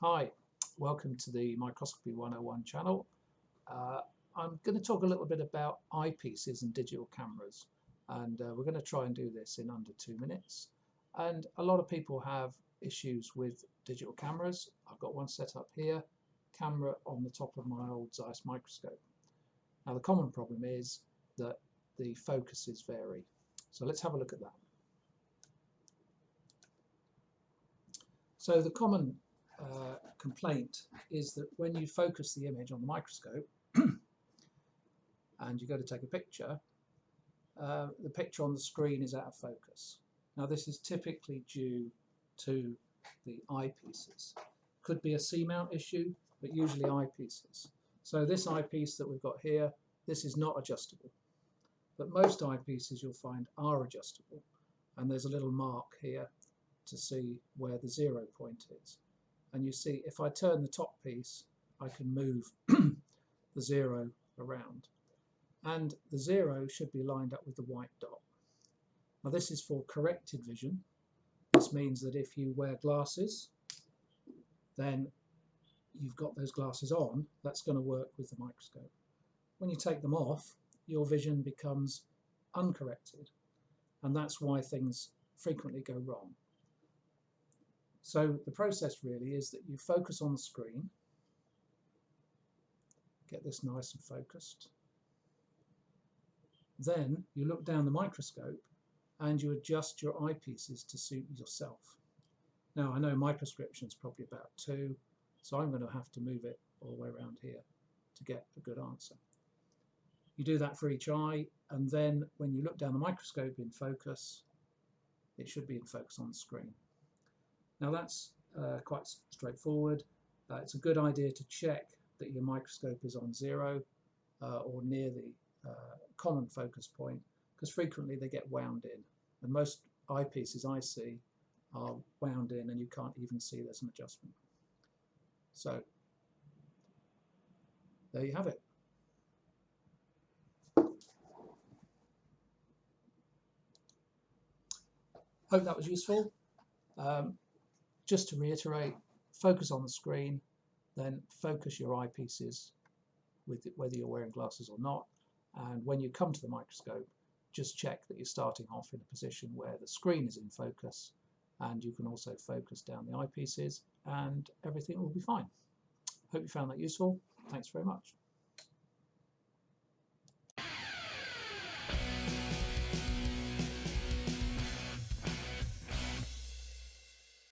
Hi, welcome to the Microscopy 101 channel. I'm going to talk a little bit about eyepieces and digital cameras, and we're going to try and do this in under 2 minutes. And a lot of people have issues with digital cameras. I've got one set up here, camera on the top of my old Zeiss microscope. Now the common problem is that the focuses vary. So let's have a look at that. So the common complaint is that when you focus the image on the microscope and you go to take a picture, the picture on the screen is out of focus. Now this is typically due to the eyepieces. Could be a C-mount issue, but usually eyepieces. So this eyepiece that we've got here, this is not adjustable. But most eyepieces you'll find are adjustable, and there's a little mark here to see where the 0 point is. And you see, if I turn the top piece, I can move the 0 around. And the 0 should be lined up with the white dot. Now this is for corrected vision. This means that if you wear glasses, then you've got those glasses on, that's going to work with the microscope. When you take them off, your vision becomes uncorrected. And that's why things frequently go wrong. So the process really is that you focus on the screen, get this nice and focused. Then you look down the microscope and you adjust your eyepieces to suit yourself. Now I know my prescription is probably about 2, so I'm going to have to move it all the way around here to get a good answer. You do that for each eye, and then when you look down the microscope in focus, it should be in focus on the screen. Now that's quite straightforward. It's a good idea to check that your microscope is on 0 or near the common focus point, because frequently they get wound in, and most eyepieces I see are wound in and you can't even see there's an adjustment. So there you have it. Hope that was useful. Just to reiterate, focus on the screen, then focus your eyepieces with whether you're wearing glasses or not, and when you come to the microscope, just check that you're starting off in a position where the screen is in focus, and you can also focus down the eyepieces and everything will be fine. Hope you found that useful. Thanks very much.